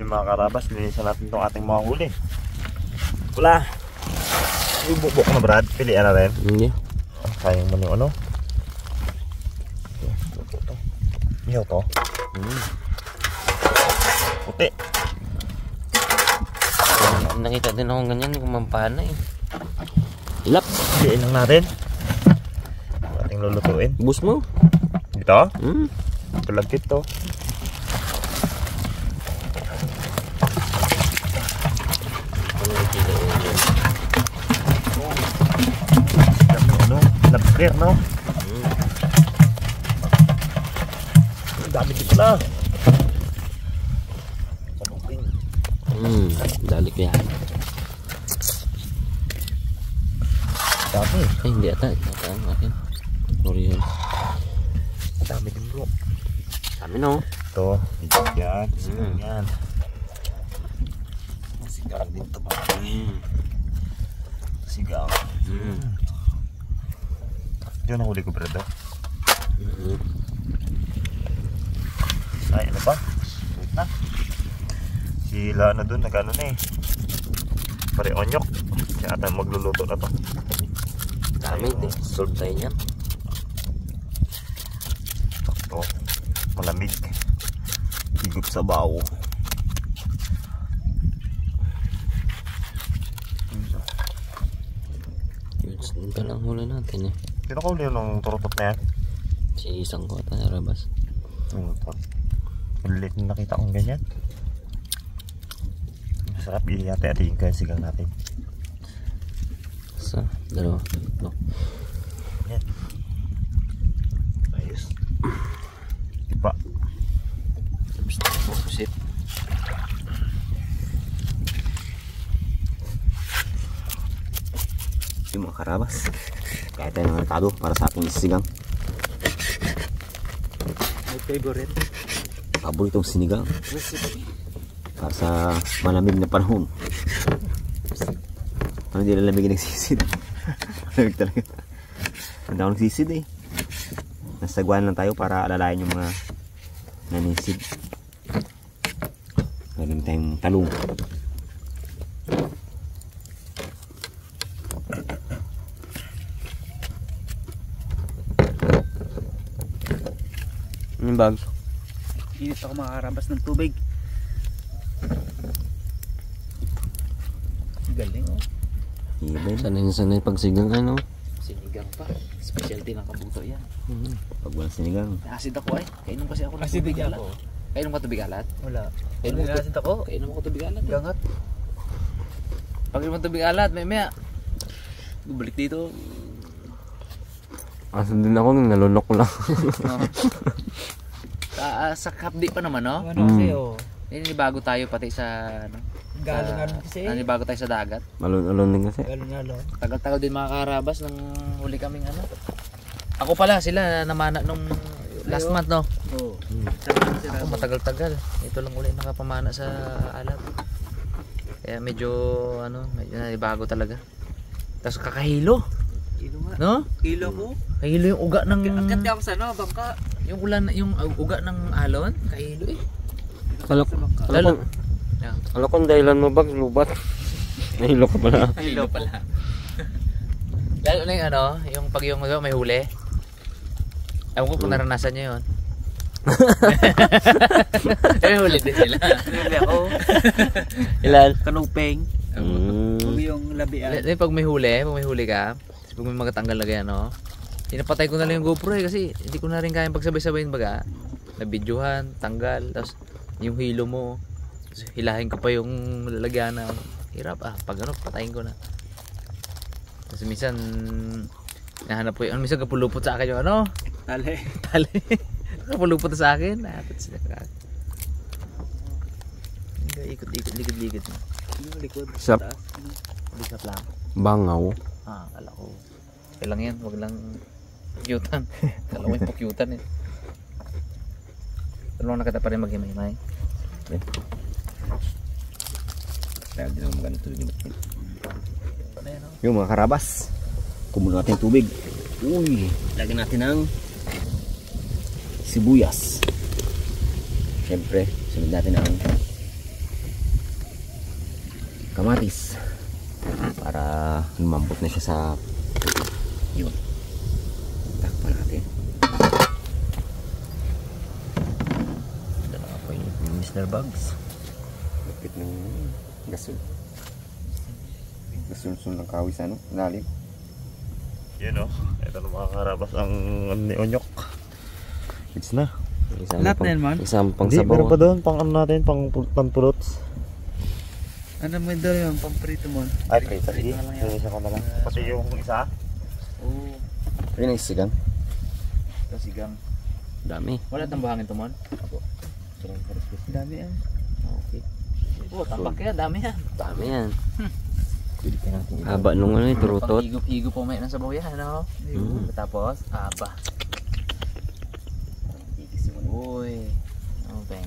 mga karabas, linisan natin itong ating mga huli. Wala. Yung bukbok na Brad, pilihan na rin. Hindi. Sayang mo yung ano. Ihaw to. Puti. Nakita din akong ganyan, kumampana eh. Hilap. Piliin lang natin. Ating lulutuin. Bus mo. Dito? Tulagkit to. Ano? Labrir, no? Ang dami dito na. Dali ko yan. Dami. Ay, hindi ata. Ata ang akin. Sorry yun. Dami din bro. Dami no? Ito. Yan. Yan. Sigang din ito ba? Sigang. Yun ang huli ko brother. Ay ano ba? Wait na. Sila na dun. Nagano na eh. Pare onyok. Kaya ata magluluto na to. Dami ito. Solve tayo niyan. Ito. Malamig. Higop sa bawo. Yun pa lang huli natin eh. Dito ko ulit ng turutot na yan. Si isang kota na rabas. Ulit na nakita kong ganyan. Masarap ihati-hatiin ko yung sigang natin. Sa dalawa. No. Yan. Ayos. Iba. Gusto ko pusit. Yung mga karabas. Kaya tayo ng tado para sa aking sinigang. My favorite. Paboritong sinigang. Para sa malamig na panahon. Ano hindi lalamig nagsisid. Malamig talaga. Hindi ako nagsisid eh. Nasagwan lang tayo para alalayan yung mga nanisid. Meron tayong talong. Yung bags. Init ako makakarabas ng tubig. Galing oh. Sanay pagsigang ano. Sinigang pa. Specialty ng kabuto yan. Pag walang sinigang. Acid ako ay. Kainom kasi ako ng tubig alat. Kainom ka tubig alat? Wala. Kainom mo acid ako? Kainom ako tubig alat. Gangat. Pag inom tubig alat, may balik dito. Asan din ako nung nalunok ko lang. Sa kapdi pa naman no? Ano kasi oh. Bago tayo pati sa ano? Galon kasi. Bago tayo sa dagat. Malun-alun din kasi. Galon. Tagal-tagal din mga karabas nung huli kaming ano. Ako pala sila namana nung last month no. Oo. Ako matagal-tagal. Ito lang uli nakapamana sa alat. Kaya medyo bago talaga. Tapos kakahilo. Kilo nga. No? Kilo ko. Kahilo yung uga ng Agad ka sa ano, bangka. yung uga ng alon, kahilo eh. Alam ko dahilan mo bag lubat. Nahilo ka pala. Kahilo pala. Lalo na yung yung pag yung may huli. Ewan ko kung naranasan nyo yun. May huli din sila. Huli ako. Ilan? Kanupeng. Huwag yung labian. Pag may huli ka, pag may magatanggal na gaya pinapatay ko na lang yung GoPro kasi hindi ko na rin kayang pagsabay-sabayin baga. Nabidyohan, tanggal, tapos yung hilo mo, hilahin ko pa yung lalagyan na hirap pag patayin ko na. Tapos minsan nahanap ko minsan kapulupot sa akin yung tali. Kapulupot sa akin, napat sila ka. Ikot-ikot, likod-likod na. Yung likod. Sap. Bisap lang. Bangaw. Kala ko. Kailang yan, wag lang pukyutan. Kala ko yung pukyutan eh. Tulungan na kita pa rin maghimay-himay. Kaya din naman maganda tubig. Yung mga karabas. Kumulo natin tubig. Uy, lagyan natin ng sibuyas. Siyempre, sunod natin ang kamatis para lumambot na siya sa yun. Takpan natin. Dala pa yung Mr. Bugs. Lapit ng gasol. Gasul-sul ng kawis ano, lalim. Yun o. Ito na mga karabas ang ni Onyok. It's na. Lahat na yan, man? Isang pang Hindi, sabaw. meron pa doon. Pang ano natin, pang pulots. Ano mo daw yung pamprito mo? Ay, prito. Sige, isa ko na lang. Pati yung isa. Oo. Ayun ang sigang. Ito sigang. Dami. Wala tang buhangin to, Mon? Dami yan. Okay. Oh, tampak yan. Dami yan. Dami yan. Haba nung ano, turutot. Higop-higop po may nasa bawian, ano? Tapos, aba. Uy. Okay.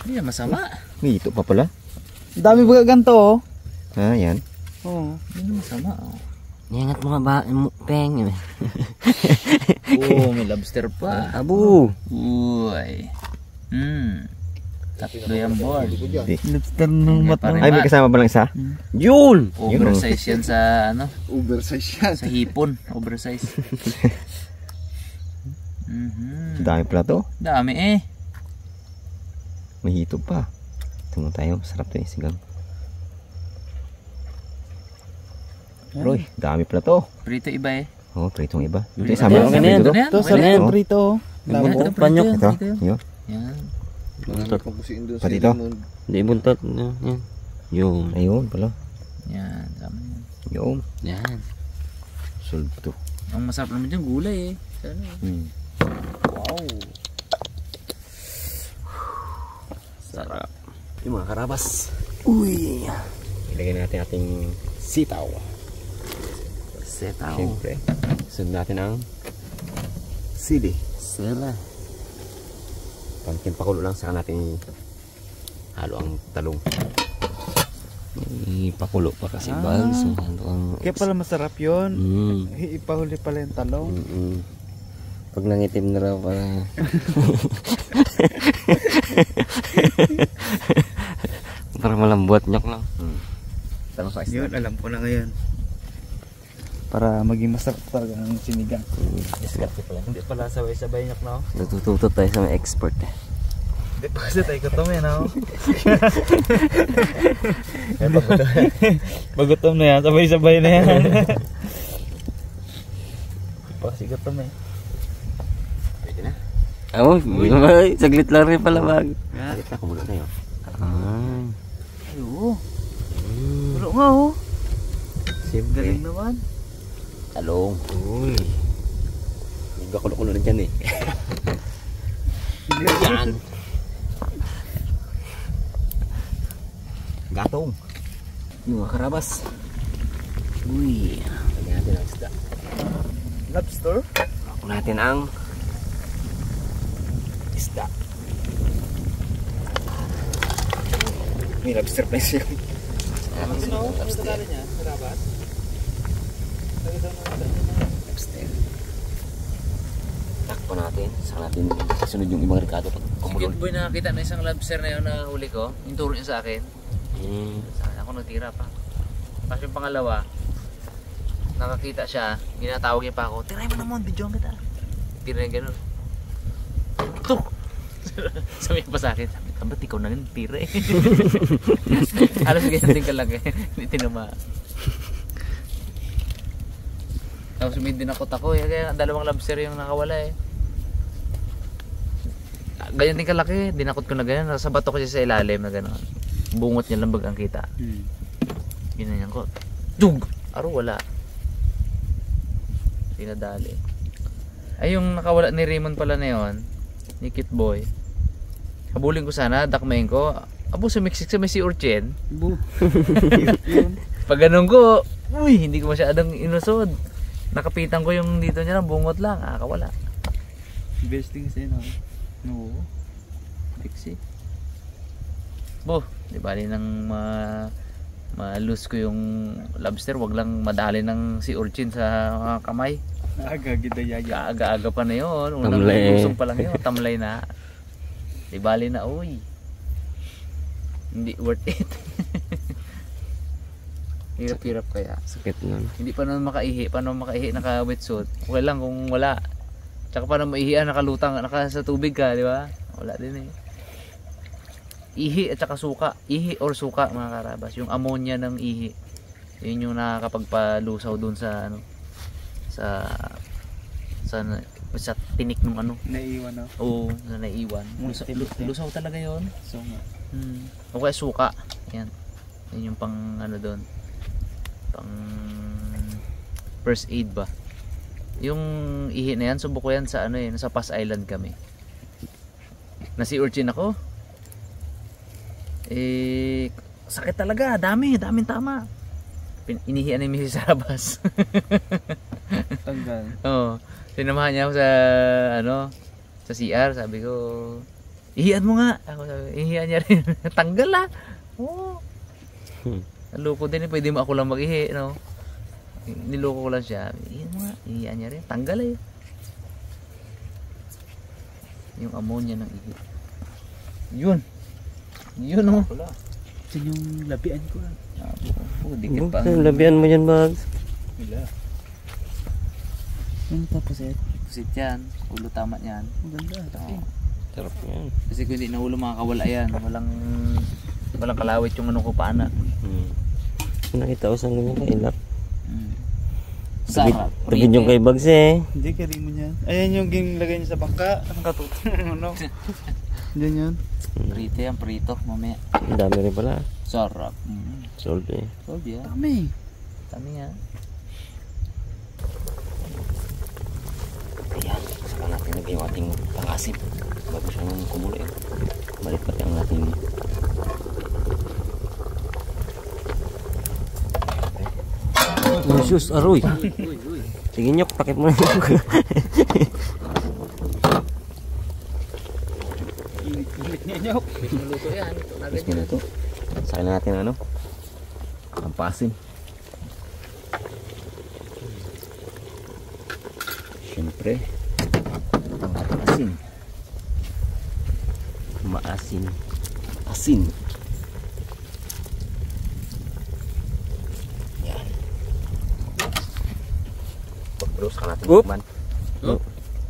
Hindi na masama. Ito pa pala. Dami ba ganito oh? Ah, yan. Oo. Hindi na masama, oh. Niyangat mga ba, peng. Oh, may lobster pa. Abo. Uy. Tatlo yan, board. Lobster ng mata. Ay, may kasama pa lang isa? Yun! Oversize yan sa, ano? Oversize yan. Sa hipon. Oversize. Dami pala to. Dami eh. May hito pa. Tingnan tayo, masarap to yung sigang. Roy, dami pala to. Prito iba eh. Oh, pritong iba. Ito Prito sama yan, ng ganyan, prito to. ganyan. Ito, Okay sarap na ng yan. prito oh. Ito, Ito, prito panyok. yan, Ito, prito yan. yun. Yan. Buntot. Pati ito. Hindi buntot. Yan. Yun. Ayun pala. Yan. Tama yan. Yun. Yan. Solve to. Ang masarap naman dyan, gulay eh. Sana eh. Wow. Sarap. Yung mga karabas. Uy. Ilagay natin ating sitaw. Setaw. Siyempre. Sunod natin ang sili. Sila. Pantin pakulo lang saka natin halo ang talong. Ipakulo pa kasi bags. Kaya pala masarap yun. Ipahuli pala yung talong. Pag nangitim na raw para para malambot nyok lang. Talong sa Yun, isda. alam ko na ngayon. Para maging masarap talaga ng sinigang. Hindi pala sabay-sabay nyak na. Natututo tayo sa mga expert eh. Hindi pa kasi tayo gutom yan ako. Bagutom na yan, sabay-sabay na yan. Pa kasi gutom eh. Pwede na. Oh, saglit lang rin pala bag. Salit na kumulo na yun. Ay, oo. Pero nga oh. Siyempre. Galing naman. Talong. Uy. Hindi ba kulo-kulo na dyan eh. Yan. Gatong. Yung mga karabas. Uy. Lagyan natin ang isda. Lobster? Ako natin ang isda. May lobster pa siya. Lobster. niya? Karabas? Lobster. Takpan natin. Saka natin kasunod yung ibang rekado pag kumulon. Cute boy, nakakita na isang lobster na yun na huli ko. Yung turo niya sa akin. Ako nagtira pa. Tapos yung pangalawa, nakakita siya, ginatawag niya pa ako, tiray mo naman, video kita. Tira niya gano'n. Ito! Sabi niya pa sa akin, sabi, ba't ikaw na rin tira eh. Alam sige natin ka lang eh. Hindi tinama. Tapos may dinakot ako eh, kaya dalawang lobster yung nakawala eh. Ganyan din kalaki, dinakot ko na ganyan, nasa bato ko siya sa ilalim na gano'n. Bungot niya lambag ang kita. Ginanyan ko. Dug! Aro wala. Tinadali. Ay yung nakawala ni Raymond pala na yun, ni Kit Boy. Habulin ko sana, dakmain ko. Abo sumiksik sa may si Urchin. Pag ganun ko, uy, hindi ko masyadong inusod. Nakapitan ko yung dito niya lang, bungot lang. Kawala. Best thing sa'yo no? No. Fixie. Bo, di bali nang ma-lose ko yung lobster, wag lang madali ng si Urchin sa mga kamay. Aga, gidayaya. Aga-aga pa na yun. Unang Tamlay. usong pa lang yun, tamlay na. Di bali na, uy. Hindi worth it. Hirap-hirap kaya. Sakit nun. Hindi pa naman makaihi. Paano makaihi naka-wetsuit? Okay lang kung wala. Tsaka paano maihian nakalutang, naka sa tubig ka, di ba? Wala din eh. Ihi at saka suka. Ihi or suka mga karabas. Yung ammonia ng ihi. Yun yung nakakapagpalusaw dun sa ano. Sa tinik ng ano. Naiiwan na. Oo, na naiwan. Lusaw talaga yun. So nga. O kaya suka. Yan. Yan yung pang ano doon. Pang first aid ba. Yung ihi na yan, subok ko yan sa ano eh, nasa Pass Island kami. Nasi urchin ako. Sakit talaga, daming tama. Inihian ni Mrs. Sarabas. Tanggal. Oo. Sinamahan niya ako sa ano, sa CR, sabi ko, ihian mo nga. Ako sabi, ihian niya rin. Tanggal ah. Oo. Naloko din eh, pwede mo ako lang mag-ihi, no? Niloko ko lang siya. Ihian mo nga, ihian niya rin. Tanggal eh. Yung ammonia ng ihi. Yun oh. Ito yung labian ko lang. Dikit pa. Labihan mo dyan, Bags. Wala. Ano tapos eh? Pusit yan. Ulo tama yan. Ang ganda. Oo. Sarap yan. Kasi kung hindi nahulog makakawala yan. Walang kalawit yung ano ko paana. Nakita ko saan ganyan kailap. Sarap. Tabid yung kay Bags eh. Hindi, kari mo niyan. Ayan yung ginlagay niya sa bangka. Ang katutong ano. Diyan yun. Prito yan, prito. Mamaya. Ang dami rin pala. Sarap. Solve eh. Solve yan. Dami. Dami yan. Ayan, saka natin lagay yung ating pang-asim bago siya nang kumulo eh. Balik pati ang ating sus, aroy. Sige nyok, takip mo na yung Init niya nyok. Luto yan. Tapos mo na ito. Saka na natin ano, ang pasin. Siyempre, ang ating asin. Maasin. Asin. Yan. Pag-bros ka natin. Oop. Man.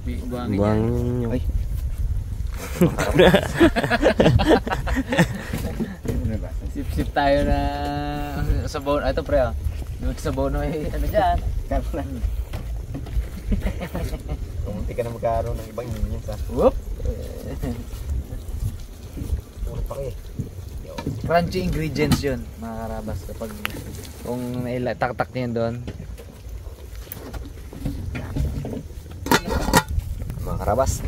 Buhangin yan. buwang nyok. Ay. Sip-sip tayo na sa bono. Ito pre ah. Doon sa bono eh. Ano dyan? Karoon. Kumunti ka na magkaroon ng ibang minions ha. Whoop! Puro pa kayo. Crunchy ingredients yun mga karabas. Kapag kung tak-tak niyan doon. Mga karabas,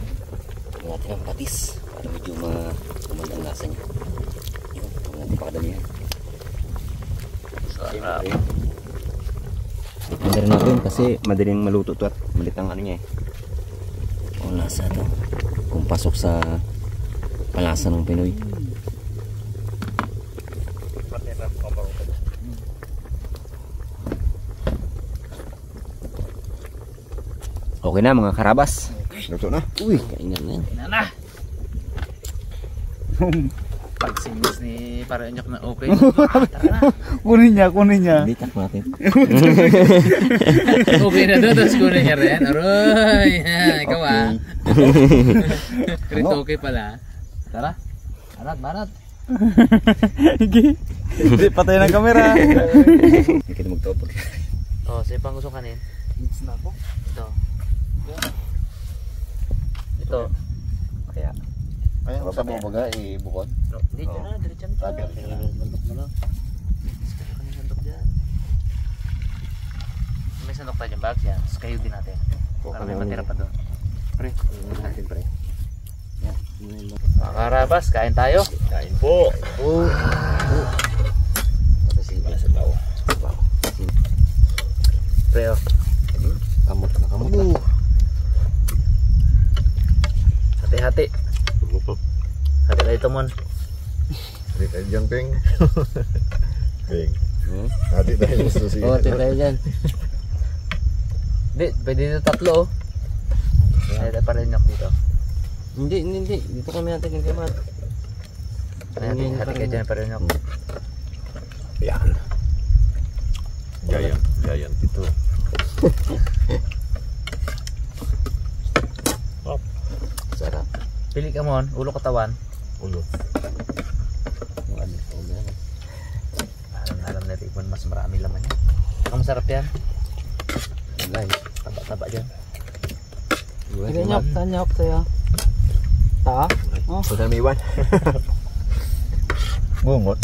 lagyan natin ang patis para medyo gumanda ang lasa niya. Yun, huwag natin pakadamihan. Sarap. Ganda rin natin kasi madaling maluto to at malit ang ano niya eh. Ang lasa to. Kung pasok sa palasa ng Pinoy. Okay na mga karabas. Luto na. Uy, kainan na yan. Ina na! Pag-singles ni Paranyok na okay. Tara na. Kunin niya. Hindi, tak natin. Okay na doon. Tapos kunin niya rin. Aroy! Ikaw ah. Krito okay pala. Tara. Banat. Hindi, patay ng kamera. Hindi kita magtopag. Oh, sa'yo pang gusto kanin? Hits na ako. Ito. Kaya. Ayun, sa babaga, ibukod. No, hindi dyan na. Diretso na. Sandok mo lang. May sandok dyan. May sandok tayo dyan bags yan. Tapos kayo din natin. Para may matira pa doon. Pre, natin pre. Mga karabas, kain tayo. Kain po. Kasi wala sa tao. Pre, oh. Kamot na kamot na. Hati-hati. Hati tayo ito mon. Hindi tayo dyan, Peng. Peng. Hati tayo yung susi. Oo, hati tayo dyan. Hindi, pwede dito tatlo oh. Hati pa rin dito. Hindi. Dito kami natin kay Mat. Hati kayo dyan pa rin Yan. Giant ito. Oh, Sarap. Pili ka mon, ulo katawan. ulo. Yung ano, ulo. Alam na tikman mas marami laman yan. Saka masarap yan. Guys. Taba-taba dyan. Tanyap saya. Ta? Oh. Punta may iwan. Bungot.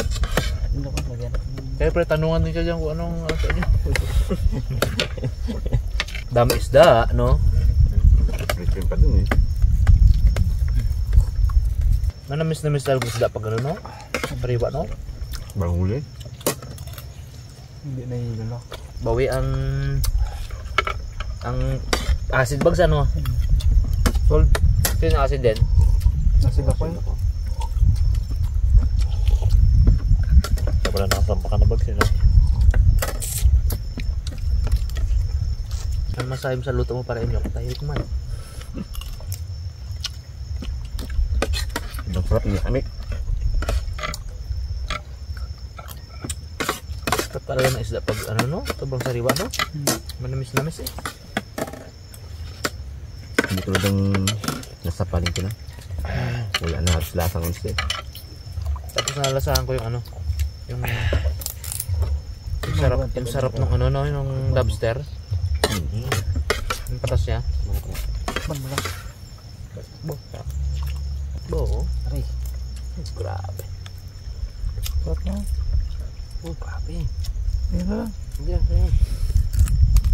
Hindi ko lagyan. Kaya pre, tanungan din siya dyan kung anong ano niya. Dami isda, no? May pa dun eh. Manamis na miss talaga isda pag ano, no? Pariwa, no? Bahuli. Hindi na hilo. Bawi ang acid bags, ano? Solve. Ito yung acid din. Nasig ako yun. Wala nakasampa ka na bags yun. Ano masabi mo sa luto mo para inyo? Tayo kumain. Ang sarap niya kami. Sarap talaga ng isda pag ano, no? Sobrang sariwa, no? Manamis-namis eh. Hindi tulad ng nasa palengke na. Wala na halos lasang unsi. Tapos nalasahan ko yung ano, yung sarap ng ano, no, yung lobster. Yung patas niya. Bo. Aray. Grabe. Sarap na. Oh, grabe. Yan na. Hindi.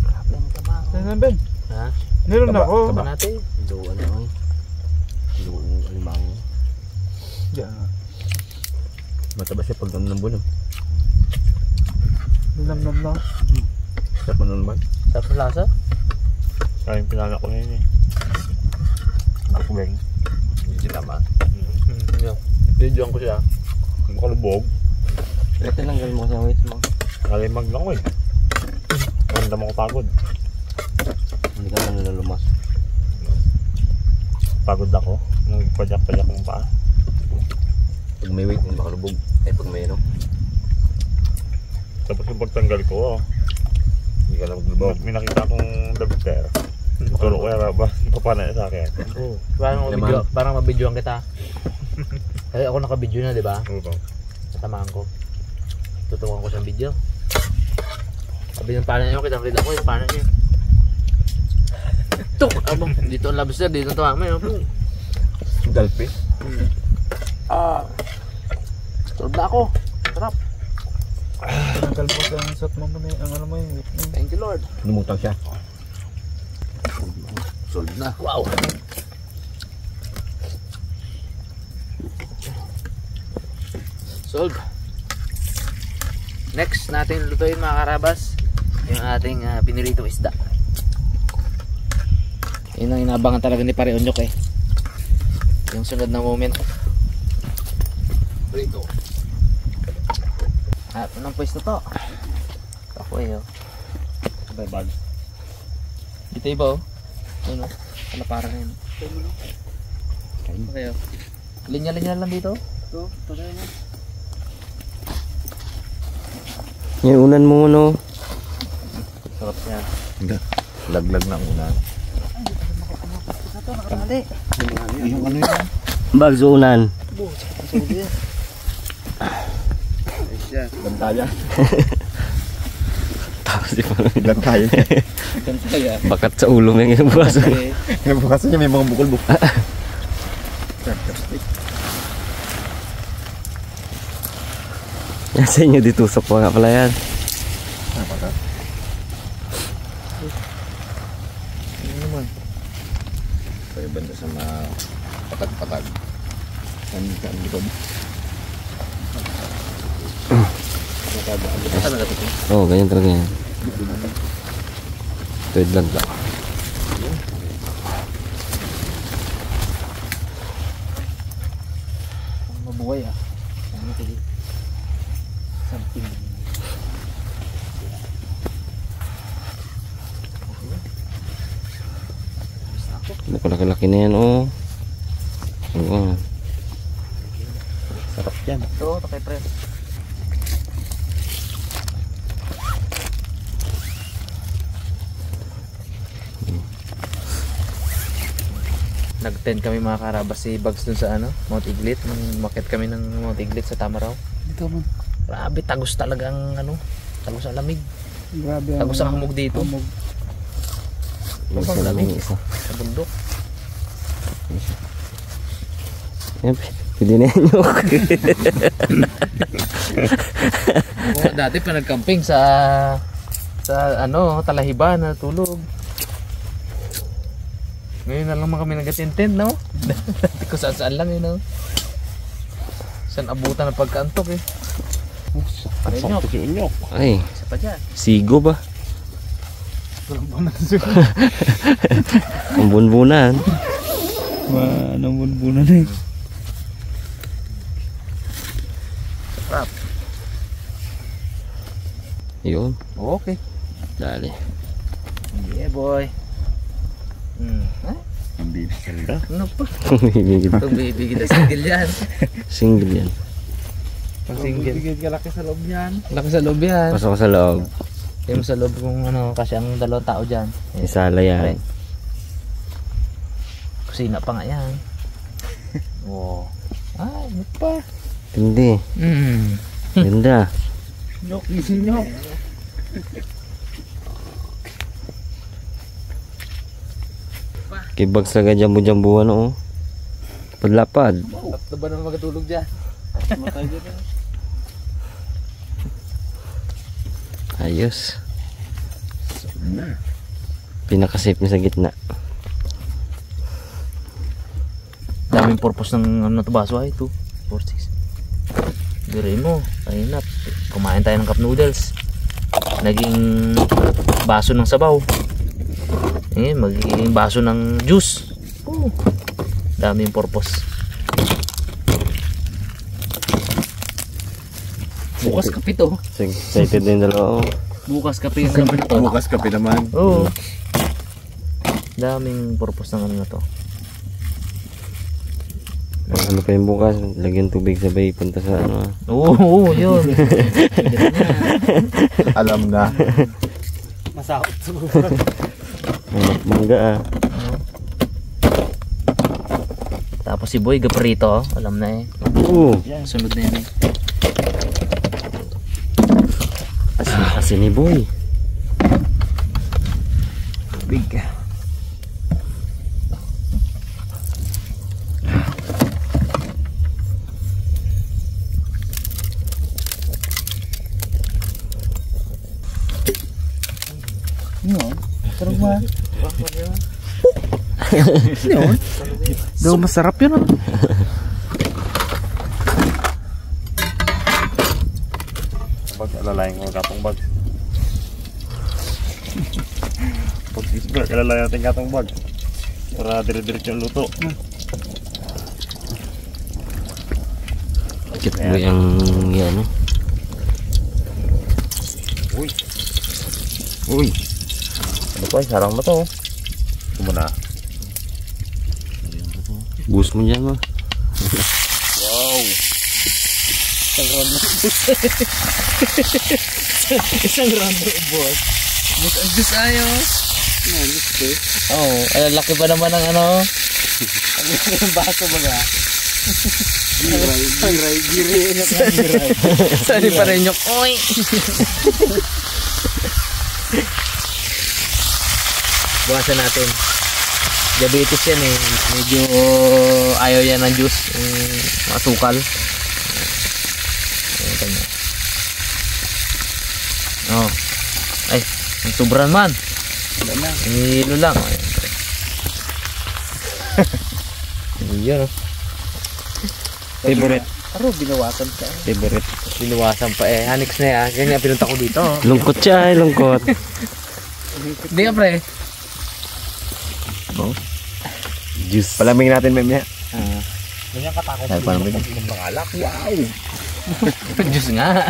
Grabe ang taba. Yan na, Ben. Ha? Meron na ako. Taba natin. Doon ano ay. Doon alimango. Diyan. Mataba siya pag ng buno. Nilamnam na. Sarap man naman. Sarap ng lasa. Kaya yung pinala ko na yun eh. Akbeng. Hindi tama. Yo. Videoan ko siya. Makalubog. Ito tinanggal mo kasi ang weight mo. Nakalimag lang ko eh. Ramdam ako pagod. Hindi ka na nalalumas. Pagod ako. Nung pajak-pajak ng paa. Pag may weight, hindi makalubog. Eh pag may ano, Tapos yung pagtanggal ko, hindi ka lang maglubog. may nakita akong lobster. Turo ko yan ba? Papanay sa akin. Parang mabidyoan kita. Kasi ako nakabidyo na, di ba? Oo. Natamaan ko. Tutukan ko sa video. Sabi ng panan niyo, kitang-kita ko yung panan niyo. Tuk! Abo, dito ang lobster, dito ang tawag mo. Galpi. Tulog na ako. Sarap. Tinanggal po sa sot mo muna ang ano mo yung weight mo. Thank you, Lord. Lumutang siya. Solve na. Wow. Solve. Next natin lutuin mga karabas, yung ating pinirito isda. Yun ang inabangan talaga ni Pare Onyok eh. Yung sunod na moment. Prito. At anong pwesto to? Ako eh oh. Sabay bag. Dito iba oh. Ano? Ano parang yun? Okay oh. Linya-linya lang dito. Ito, tagay mo. Yung unan mo no. Sarap yan. Laglag na ang unan. Ito, nakatali. Yung ano yun? Bags unan. Bantaya. Tapos di pa namin. Bantaya. Kaya. Bakat sa ulo mo yung bukas. Bukas niya may mga bukol-bukol. Sa inyo ditusok pa nga pala yan. Ano naman? Kaya banda sa mga patag-patag. Saan likod? Oo, ganyan talaga yan. Tuwid lang lang. Mabuhay ah. Ano ito dito? Something. Nakalaki-laki na yan oh. Oo. Sarap yan. Ito, takay pre. Nag-tent kami mga karabas si Bugs dun sa ano, Mount Iglit. Nung umakyat kami ng Mount Iglit sa Tamaraw. Dito man. Grabe, tagos talaga ang ano, tagos ang lamig. Grabe. Tagos ang hamog dito. Hamog. Lagyan lang yung isa. Sa bundok. Yan, pwede na yan yung Ako dati pa nag-camping sa ano, Talahiban na tulog. Ngayon na lang kami nag-tent, no? Dati ko saan lang yun, no? Saan abutan ng pagkaantok eh. Inyok. Inyok. Ay, Isa pa dyan. sigo ba? Walang bunan siguro. Ang bunbunan. Anong bunbunan eh. Sarap. Yun, Okay. dali. Yeah, boy. Ang bibigyan. Ano pa? Bibigyan. Ito, bibigyan na single yan. Single yan. Single. Bigyan ka laki sa loob yan. Laki sa loob yan. Pasok ko sa loob. Yung sa loob kung ano, kasi ang dalawang tao dyan. Isala yan. Kusina pa nga yan. Wow. Ay, ano pa? Hindi. Ganda. Nyok, isi nyok. Kibags talaga jambu-jambuan oh. Padlapad. Tatlo ba naman magatulog dyan? Matay dyan eh. Ayos. Pinaka-safe niya sa gitna. Daming purpose ng ano to baso ay 2, 4, 6. Dirin mo, kanina kumain tayo ng cup noodles. Naging baso ng sabaw. Magiging baso ng juice. Daming purpose. Bukas kape to. Excited din dalawa oh. Bukas kape yung naman to. Bukas kape naman. Oo. Daming purpose ng ano na to. Ano pa yung bukas? Lagyan tubig sabay punta sa ano ah. Oo, yun. Alam na. Masakot siguro. Mangga ah. Tapos si Boy gaprito, alam na eh. Oo. Sunod na yan eh. Asin ni Boy. Big. Yun. Sarap ba? Yun. Daw masarap yun ah. Bag, alalayan ko katong bag. Pag isber, alalayan natin katong bag. Para dire-diretso yung luto. Kit Boy ang yan oh. Uy. Ano pa? Sarang mo to. Kumuna. Boost mo dyan mo. Wow. Isang round of boss. Mas ang Diyos ayos. Oo, ay laki pa naman ng ano. Ang baso baga. Giray. Sali pa rin yung oy. Bukasan natin. Diabetes yan eh. Medyo ayaw yan ng juice. Asukal. Oh. Ay, ang sobran man. Hilo lang. Yun oh. Favorite. Aro, binawasan ka. Favorite. Binawasan pa eh. Hanix na yan. Kaya nga pinunta ko dito. Lungkot siya ay lungkot. Hindi ka pre. Oh. Juice. Palamig natin ma'am niya. Ganyan katakot. Ay, palamig. Mga alak. Wow. Juice nga.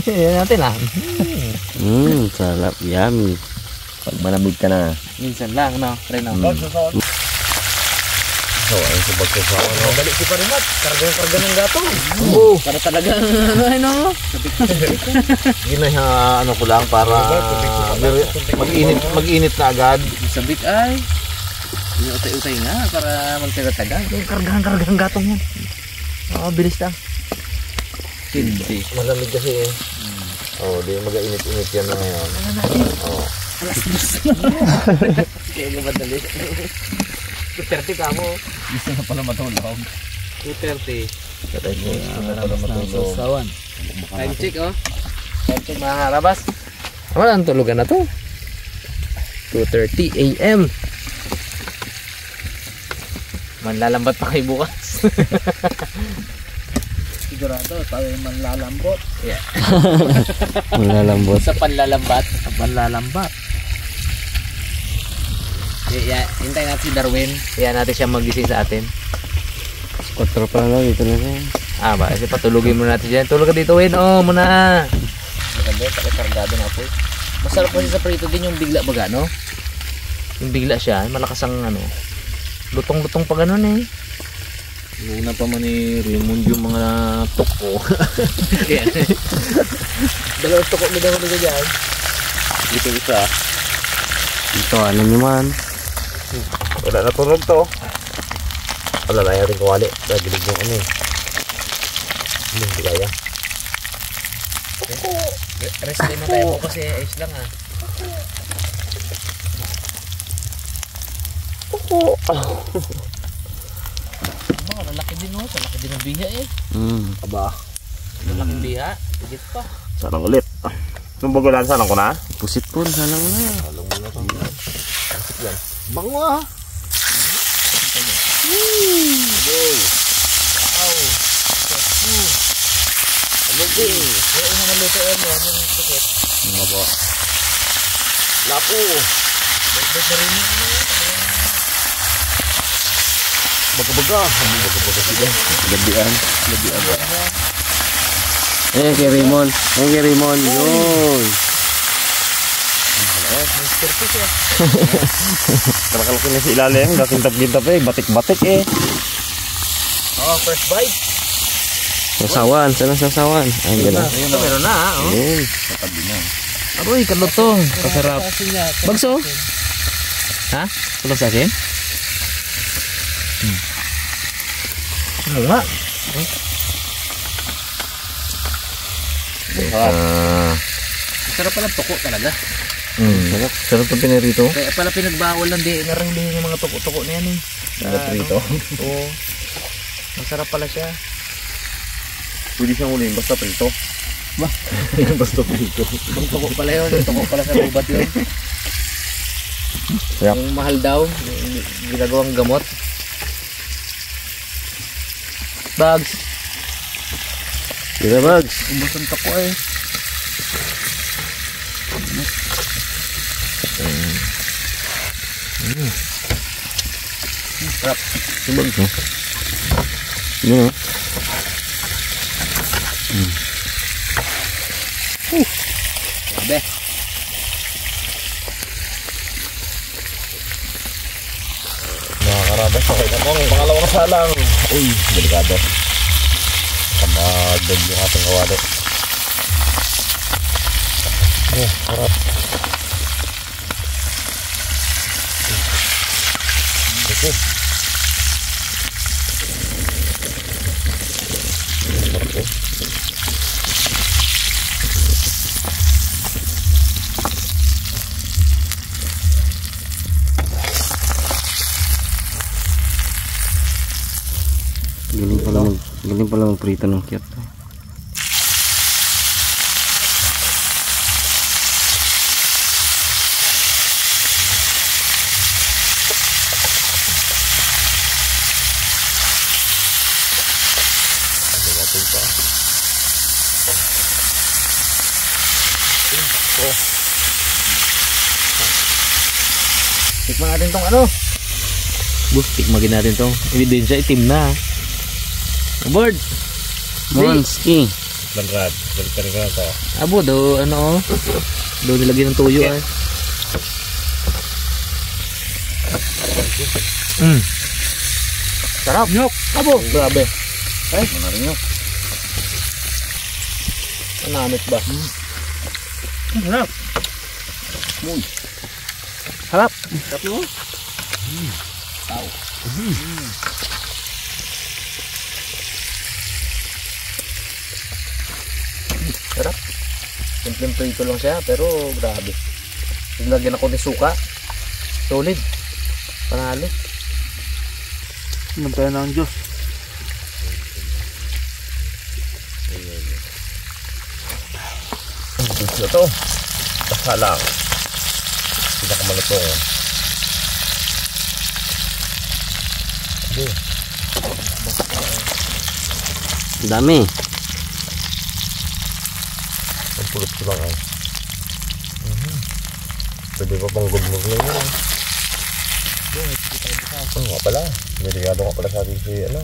Yan natin ah. Sarap. Yummy. Pag malamig ka na. Minsan lang no. Pre no. So, ayun sa bagkasawa. Dali si Parimat. Karga ng gato. Oo. Para talagang ano. Ano ko lang para mag-init na agad. Sabik ay. Utay-utay nga para magtaga-taga. Yung kargahan gatong yan. Oo, bilis lang. Hindi. Malamig kasi eh. Oo, di mag-init-init yan na ngayon. Oo. Alas 10 na. Kaya nga madali. 2:30 ka mo. Gusto na pala matulog. 2:30. Katay ko. Para matulog. Sasawan. Time check oh. Time check mga harabas. Wala ang tulugan na to. 2:30 AM. Manlalambat pa kayo bukas. Sigurado tayo manlalambot. Yeah. Malalambot. Sa panlalambat. Panlalambat. Yeah, hintayin natin si Darwin. Kaya natin siya magising sa atin. 4 pa lang dito na siya. Ba, kasi patulugin muna natin dyan. Tulog ka dito, Win. Oh, muna. Maganda, pakikargado na po. Masarap kasi sa prito din yung bigla baga, no? Yung bigla siya, malakas ang ano. Lutong-lutong pa ganun eh. Luna pa man ni Raymond yung mga toko. Dalawang toko mo daw nito dyan. Dito isa. Ito, ano naman. Wala na tunog to. Wala na yung kawali. Nagilig yung ano eh. Hindi kaya. Rest din na tayo po kasi ayos lang ah. Lalaki din oh. Lalaki din ang biha eh. Aba. Lalaking biha. Higit pa. Sarang ulit. Nung bagulan, sarang ko na. Pusit po, salang na. Alam mo na kang yan. Bango ah. Amazing. Kaya una naluto yan yung tukit. Aba. Lapo. Ba't na rin yung ano yan? Baga-baga. Baga-baga sila. Gabian. Kay Raymond. Kay Raymond. Yun. Mr. Fish eh. Kalakalaki na si ilalim. Gakintap-gintap eh. Batik-batik eh. Oh, first bite. Sasawan. Saan ang sasawan? Ay, gano'n. Ito meron na ah. Oh. Yun. Aroy, kalutong. Kasarap. Bagso? Ha? Tulog sa akin? Ano nga? Sarap pala toko talaga. Sarap ang pinarito. Kaya pala pinagbawal lang di narihulihin yung mga toko-toko na yan eh. Prito. Oo. Masarap pala siya. Pwede siyang ulihin. Basta prito. Basta prito. Yung toko pala yun. Yung toko pala sa rubat yun. Sarap. Yung mahal daw. Yung ginagawang gamot. Bags. Dito, Bags. Umusan toko eh. Sarap. Yung Bags, no? Yun, no? Sabi. Mga karabas, okay na po. Ang pangalawang salang. Uy, delikado. Kamagdag yung ating kawali. Oh, harap. Ito. Galing pala magprito ng kiyat. Tikman natin tong ano. Tikmagin natin tong ebidensya, itim na. Board. Monski. Banrad. Balikan ka na ito. Abo, do ano oh. Do nilagyan ng tuyo ay. Sarap. Nyok. Abo, grabe. Ay, Manarin nyo. nanamit ba? Sarap. Sarap. Sarap mo. Sarap. Simpleng prito lang siya, pero grabe. Lagyan ako ng suka. Solid. Panalo. Nampaya na ang Diyos. Gusto to. Basta lang. Pinakamalutong. Ang dami. Ang pulot ko lang ay. Pwede pa pang gulmog na yun. Oo nga pala. Nirigado nga pala sa atin si ano.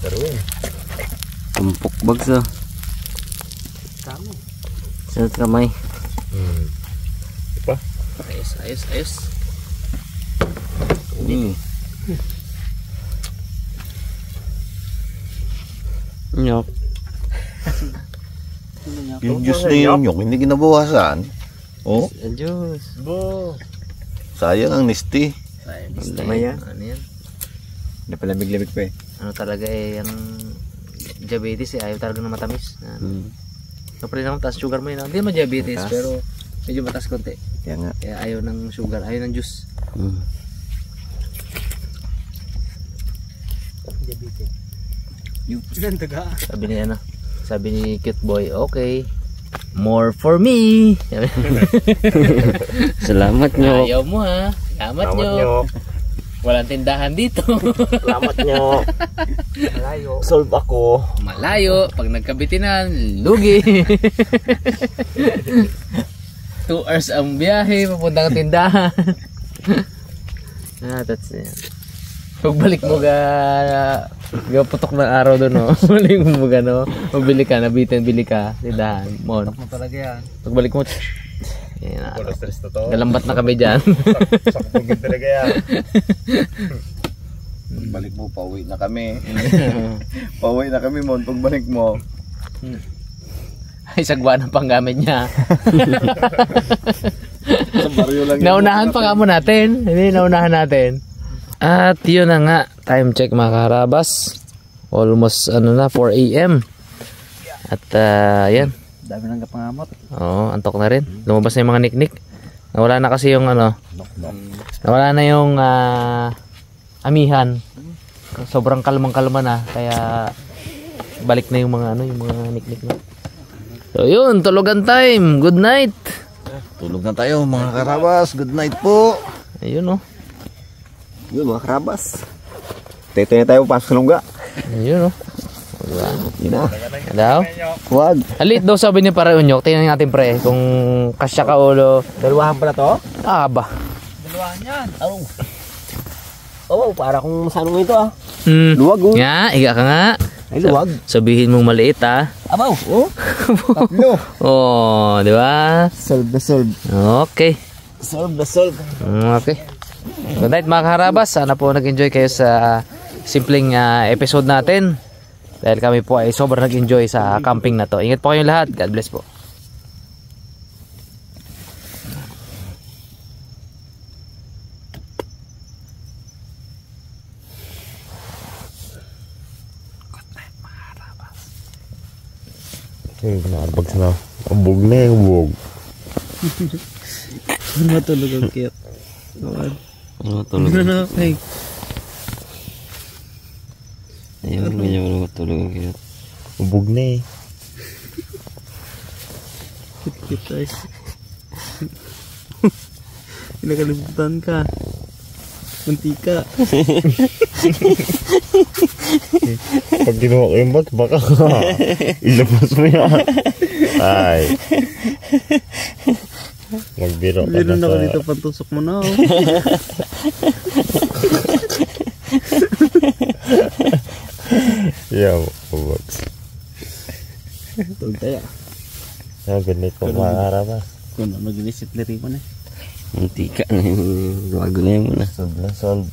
Darwin. Tumpok bags ah. Sa kamay. Diba? Ayos. Nyok. Yung juice na yun, yung hindi ginabawasan. Oh, Diyos. Bo. sayang ang nisti. Damay yan. Ano yan? Napalamig-lamig pa eh. Ano talaga eh, yung diabetes eh, ayaw talaga na matamis. Kapag naman taas sugar mo yun. Hindi mo diabetes, Mataas. pero medyo mataas konti. Kaya nga. Kaya ayaw ng sugar, ayaw ng juice. Sabi ni cute boy, okay, more for me. Salamat nyo. Ayaw mo ha. Salamat nyo. Walang tindahan dito. Salamat nyo. Solve ako. Malayo. Pag nagkabitinan, lugi. 2 hours ang biyahe, papuntang tindahan. That's it. Pagbalik mo putok ng araw doon, no? Balik mo no? Mabili ka, nabitin, bili ka, tindahan, mon. Mo talaga yan. Pagbalik mo, yan na. Wala stress na to. Galambat na kami dyan. Sakupugin talaga yan. Pagbalik mo, pauwi na kami. Pauwi na kami, Mon. Pagbalik mo. Ay, sagwa ng panggamit niya. Sa baryo lang Naunahan pa nga mo natin. Hindi, naunahan natin. At yun na nga, time check mga karabas. Almost 4 AM. At yan. Dami ng kapangamot. Oo, antok na rin. Lumabas na yung mga niknik. Nawala na kasi yung nawala na yung amihan. Sobrang kalmang-kalma na. Kaya balik na yung mga yung mga niknik na. So yun, tulugan time. Good night. Tulog na tayo mga karabas. Good night po. Ayun Yun mga karabas. Teto na tayo pasok sa lungga. Ayun Yun na. Daw? Huwag. Halit daw sabi ni Pare Unyok. Tingnan natin pre kung kasya ka ulo. Dalawahan pala to? Ba? Dalawahan yan. Oo, para kung saan ito ah. Luwag nga, higa ka nga. Ay, luwag. Sabihin mong maliit Abaw. Oh. Tatlo. Oh, di ba? Solve na solve. Okay. Solve na solve. Okay. Good night mga kaharabas. Sana po nag-enjoy kayo sa simpleng episode natin. Dahil kami po ay sobrang nag-enjoy sa camping na to. Ingat po kayong lahat. God bless po. Nakarbag sa na. Ambog na yung bog. Matulog ang cute. Ano tulog? Ano na, hey. Ayun, ganyan matulog ang kaya. Ambog na eh. Cute guys. Pinakalimutan ka. Mantika. Pag ginawa ko yung bag, baka ilabas mo yan. Ay. Magbiro ka na Meron ako sa... dito, pantusok mo na. Oh. Yeah, bags. Tulog tayo. Ganito mga karabas. Kung ano, mag-visit liri mo na. Mantika na yung luwago na yun muna. Solve na solve.